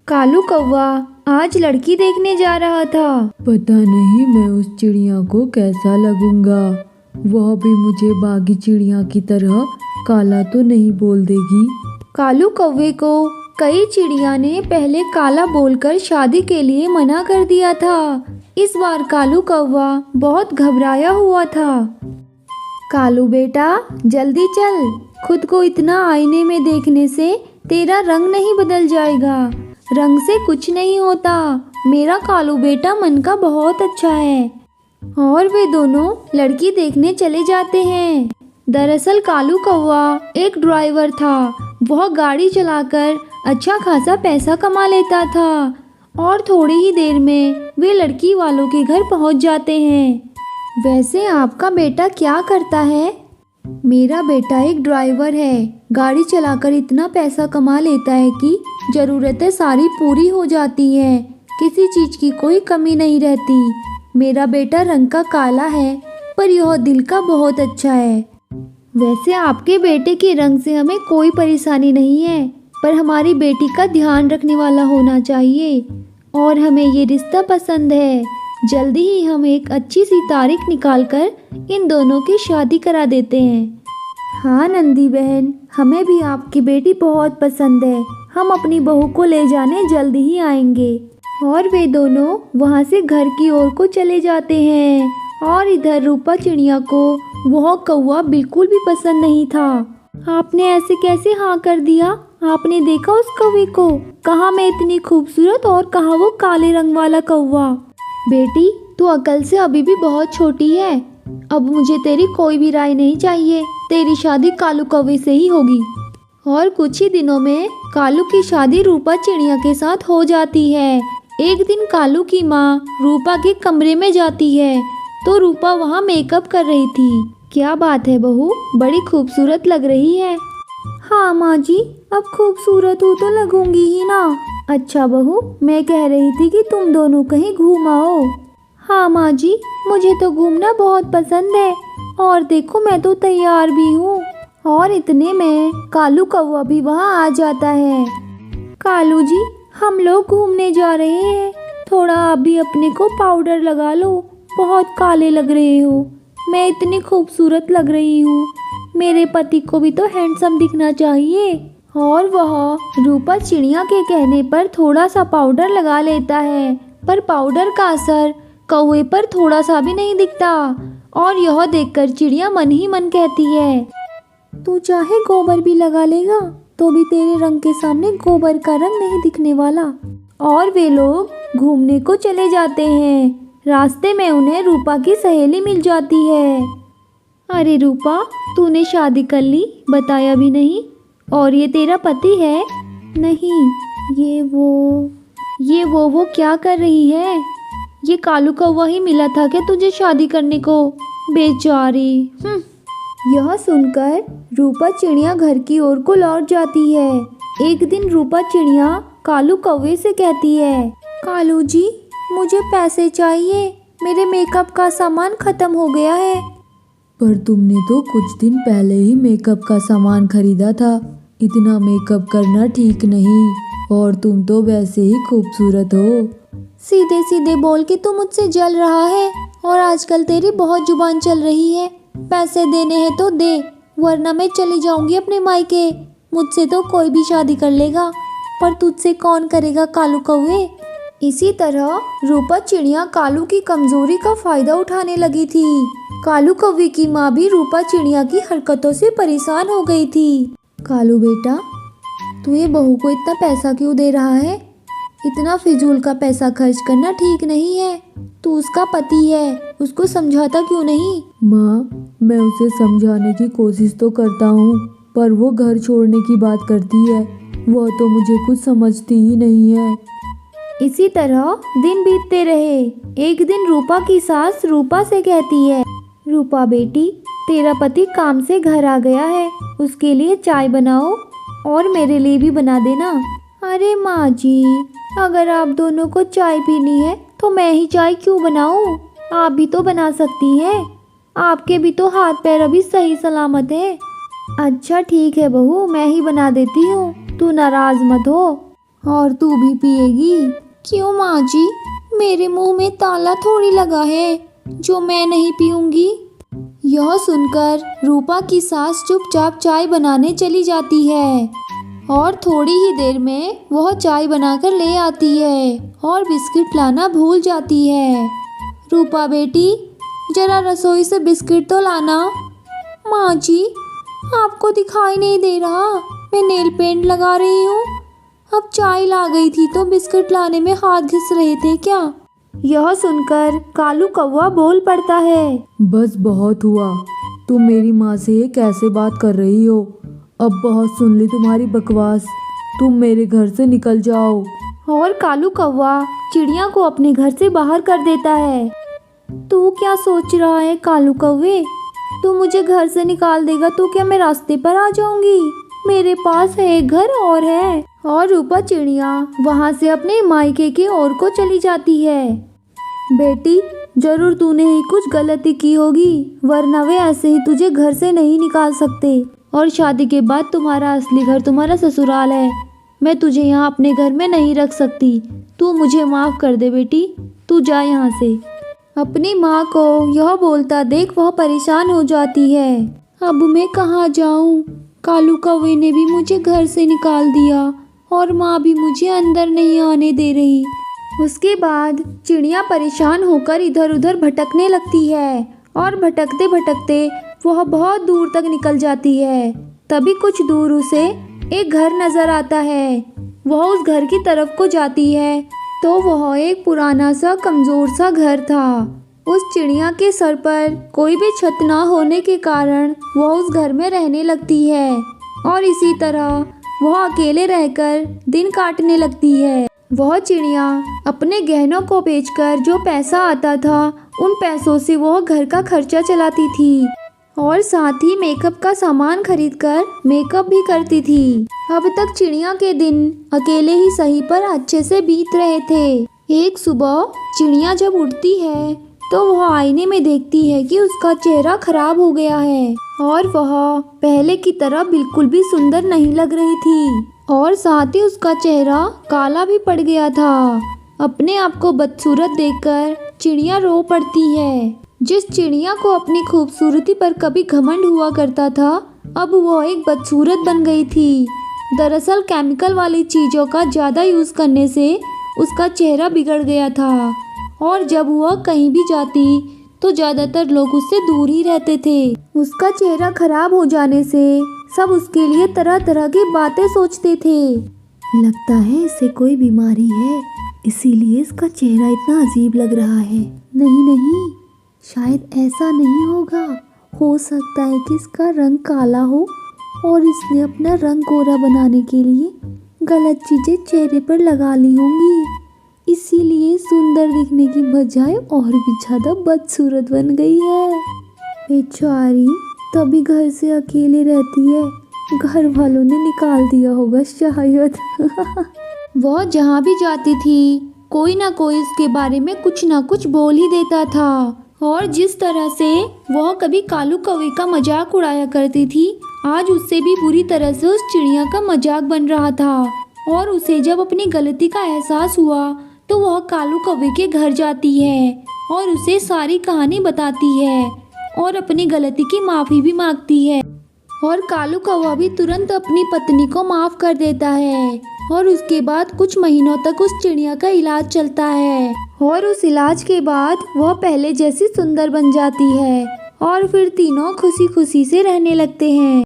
कालू कौवा आज लड़की देखने जा रहा था। पता नहीं मैं उस चिड़िया को कैसा लगूंगा। वह भी मुझे बाकी चिड़िया की तरह काला तो नहीं बोल देगी। कालू कौवे को कई चिड़िया ने पहले काला बोलकर शादी के लिए मना कर दिया था। इस बार कालू कौवा बहुत घबराया हुआ था। कालू बेटा जल्दी चल, खुद को इतना आईने में देखने से तेरा रंग नहीं बदल जाएगा। रंग से कुछ नहीं होता। मेरा कालू बेटा मन का बहुत अच्छा है। और वे दोनों लड़की देखने चले जाते हैं। दरअसल कालू कौवा एक ड्राइवर था। वह गाड़ी चलाकर अच्छा खासा पैसा कमा लेता था और थोड़ी ही देर में वे लड़की वालों के घर पहुंच जाते हैं। वैसे आपका बेटा क्या करता है? मेरा बेटा एक ड्राइवर है। गाड़ी चलाकर इतना पैसा कमा लेता है कि ज़रूरतें सारी पूरी हो जाती हैं। किसी चीज़ की कोई कमी नहीं रहती। मेरा बेटा रंग का काला है पर यह दिल का बहुत अच्छा है। वैसे आपके बेटे के रंग से हमें कोई परेशानी नहीं है, पर हमारी बेटी का ध्यान रखने वाला होना चाहिए और हमें ये रिश्ता पसंद है। जल्दी ही हम एक अच्छी सी तारीख निकालकर इन दोनों की शादी करा देते हैं। हाँ नंदी बहन, हमें भी आपकी बेटी बहुत पसंद है। हम अपनी बहू को ले जाने जल्दी ही आएंगे। और वे दोनों वहाँ से घर की ओर को चले जाते हैं। और इधर रूपा चिड़िया को वह कौवा बिल्कुल भी पसंद नहीं था। आपने ऐसे कैसे हाँ कर दिया? आपने देखा उस कौवे को? कहाँ मैं इतनी खूबसूरत और कहाँ वो काले रंग वाला कौवा। बेटी तू अकल से अभी भी बहुत छोटी है। अब मुझे तेरी कोई भी राय नहीं चाहिए। तेरी शादी कालू कौवे से ही होगी। और कुछ ही दिनों में कालू की शादी रूपा चिड़िया के साथ हो जाती है। एक दिन कालू की माँ रूपा के कमरे में जाती है तो रूपा वहाँ मेकअप कर रही थी। क्या बात है बहू, बड़ी खूबसूरत लग रही है। हाँ माँ जी, अब खूबसूरत हो तो लगूंगी ही ना। अच्छा बहू, मैं कह रही थी कि तुम दोनों कहीं घूम आओ। हाँ माँ जी, मुझे तो घूमना बहुत पसंद है। और देखो मैं तो तैयार भी हूँ। और इतने में कालू कौवा भी वहाँ आ जाता है। कालू जी, हम लोग घूमने जा रहे हैं। थोड़ा आप भी अपने को पाउडर लगा लो, बहुत काले लग रहे हो। मैं इतनी खूबसूरत लग रही हूँ। मेरे पति को भी तो हैंडसम दिखना चाहिए। और वह रूपा चिड़िया के कहने पर थोड़ा सा पाउडर लगा लेता है, पर पाउडर का असर कौवे पर थोड़ा सा भी नहीं दिखता। और यह देखकर चिड़िया मन ही मन कहती है, तू चाहे गोबर भी लगा लेगा तो भी तेरे रंग के सामने गोबर का रंग नहीं दिखने वाला। और वे लोग घूमने को चले जाते हैं। रास्ते में उन्हें रूपा की सहेली मिल जाती है। अरे रूपा, तूने शादी कर ली, बताया भी नहीं। और ये तेरा पति है? नहीं, ये वो क्या कर रही है? ये कालू कौवा ही मिला था क्या तुझे शादी करने को? बेचारी। यह सुनकर रूपा चिड़िया घर की ओर को लौट जाती है। एक दिन रूपा चिड़िया कालू कौवे से कहती है, कालू जी, मुझे पैसे चाहिए। मेरे मेकअप का सामान खत्म हो गया है। पर तुमने तो कुछ दिन पहले ही मेकअप का सामान खरीदा था। इतना मेकअप करना ठीक नहीं। और तुम तो वैसे ही खूबसूरत हो। सीधे सीधे बोल के तू मुझसे जल रहा है। और आजकल तेरी बहुत जुबान चल रही है। पैसे देने हैं तो दे, वरना मैं चली जाऊंगी अपने मायके। मुझसे तो कोई भी शादी कर लेगा, पर तुझसे कौन करेगा कालू कौवे। इसी तरह रूपा चिड़िया कालू की कमजोरी का फायदा उठाने लगी थी। कालू कौवे की माँ भी रूपा चिड़िया की हरकतों से परेशान हो गई थी। कालू बेटा, तू ये बहू को इतना पैसा क्यों दे रहा है? इतना फिजूल का पैसा खर्च करना ठीक नहीं है। तू उसका पति है, उसको समझाता क्यों नहीं? माँ, मैं उसे समझाने की कोशिश तो करता हूँ, पर वो घर छोड़ने की बात करती है। वह तो मुझे कुछ समझती ही नहीं है। इसी तरह दिन बीतते रहे। एक दिन रूपा की सास रूपा से कहती है, रूपा बेटी, तेरा पति काम से घर आ गया है, उसके लिए चाय बनाओ और मेरे लिए भी बना देना। अरे माँ जी, अगर आप दोनों को चाय पीनी है तो मैं ही चाय क्यों बनाऊं? आप भी तो बना सकती हैं। आपके भी तो हाथ पैर अभी सही सलामत है। अच्छा ठीक है बहू, मैं ही बना देती हूँ, तू नाराज मत हो। और तू भी पिएगी? क्यों माँ जी, मेरे मुंह में ताला थोड़ी लगा है जो मैं नहीं पीऊंगी। यह सुनकर रूपा की सास चुपचाप चाय बनाने चली जाती है और थोड़ी ही देर में वह चाय बनाकर ले आती है और बिस्किट लाना भूल जाती है। रूपा बेटी, जरा रसोई से बिस्किट तो लाना। माँ जी, आपको दिखाई नहीं दे रहा, मैं नेल पेंट लगा रही हूँ। अब चाय ला गई थी तो बिस्किट लाने में हाथ घिस रहे थे क्या? यह सुनकर कालू कौवा बोल पड़ता है। बस बहुत हुआ, तुम मेरी माँ से ये कैसे बात कर रही हो? अब बहुत सुन ली तुम्हारी बकवास, तुम मेरे घर से निकल जाओ। और कालू कौवा चिड़िया को अपने घर से बाहर कर देता है। तू क्या सोच रहा है कालू कौवे? तू मुझे घर से निकाल देगा तो क्या मैं रास्ते पर आ जाऊंगी? मेरे पास है एक घर और है। और रूपा चिड़िया वहाँ से अपने मायके की ओर को चली जाती है। बेटी, जरूर तूने ही कुछ गलती की होगी, वरना वे ऐसे ही तुझे घर से नहीं निकाल सकते। और शादी के बाद तुम्हारा असली घर तुम्हारा ससुराल है। मैं तुझे यहाँ अपने घर में नहीं रख सकती। तू मुझे माफ़ कर दे बेटी, तू जा यहाँ से। अपनी माँ को यह बोलता देख वह परेशान हो जाती है। अब मैं कहाँ जाऊँ? कालू कौवे ने भी मुझे घर से निकाल दिया और माँ भी मुझे अंदर नहीं आने दे रही। उसके बाद चिड़िया परेशान होकर इधर उधर भटकने लगती है और भटकते भटकते वह बहुत दूर तक निकल जाती है। तभी कुछ दूर उसे एक घर नजर आता है। वह उस घर की तरफ को जाती है तो वह एक पुराना सा कमजोर सा घर था। उस चिड़िया के सर पर कोई भी छत ना होने के कारण वह उस घर में रहने लगती है और इसी तरह वह अकेले रहकर दिन काटने लगती है। वह चिड़िया अपने गहनों को बेचकर जो पैसा आता था उन पैसों से वह घर का खर्चा चलाती थी और साथ ही मेकअप का सामान खरीदकर मेकअप भी करती थी। अब तक चिड़िया के दिन अकेले ही सही पर अच्छे से बीत रहे थे। एक सुबह चिड़िया जब उठती है तो वह आईने में देखती है कि उसका चेहरा खराब हो गया है और वह पहले की तरह बिल्कुल भी सुंदर नहीं लग रही थी और साथ ही उसका चेहरा काला भी पड़ गया था। अपने आप को बदसूरत देखकर चिड़िया रो पड़ती है। जिस चिड़िया को अपनी खूबसूरती पर कभी घमंड हुआ करता था, अब वह एक बदसूरत बन गई थी। दरअसल केमिकल वाली चीज़ों का ज़्यादा यूज़ करने से उसका चेहरा बिगड़ गया था और जब वह कहीं भी जाती तो ज़्यादातर लोग उससे दूर ही रहते थे। उसका चेहरा खराब हो जाने से सब उसके लिए तरह तरह की बातें सोचते थे। लगता है इसे कोई बीमारी है, इसीलिए इसका चेहरा इतना अजीब लग रहा है। नहीं नहीं, शायद ऐसा नहीं होगा। हो सकता है कि इसका रंग काला हो और इसने अपना रंग गोरा बनाने के लिए गलत चीज़ें चेहरे पर लगा ली होंगी, इसीलिए सुंदर दिखने की बजाय और भी ज़्यादा बदसूरत बन गई है। बेचारी तभी घर से अकेले रहती है, घर वालों ने निकाल दिया होगा शायद। वह जहाँ भी जाती थी कोई ना कोई उसके बारे में कुछ ना कुछ बोल ही देता था और जिस तरह से वह कभी कालू कौवे का मजाक उड़ाया करती थी, आज उससे भी बुरी तरह से उस चिड़िया का मजाक बन रहा था। और उसे जब अपनी गलती का एहसास हुआ तो वह कालू कौवे के घर जाती है और उसे सारी कहानी बताती है और अपनी गलती की माफ़ी भी मांगती है। और कालू कौवा भी तुरंत अपनी पत्नी को माफ़ कर देता है और उसके बाद कुछ महीनों तक उस चिड़िया का इलाज चलता है और उस इलाज के बाद वह पहले जैसी सुंदर बन जाती है और फिर तीनों खुशी खुशी से रहने लगते हैं।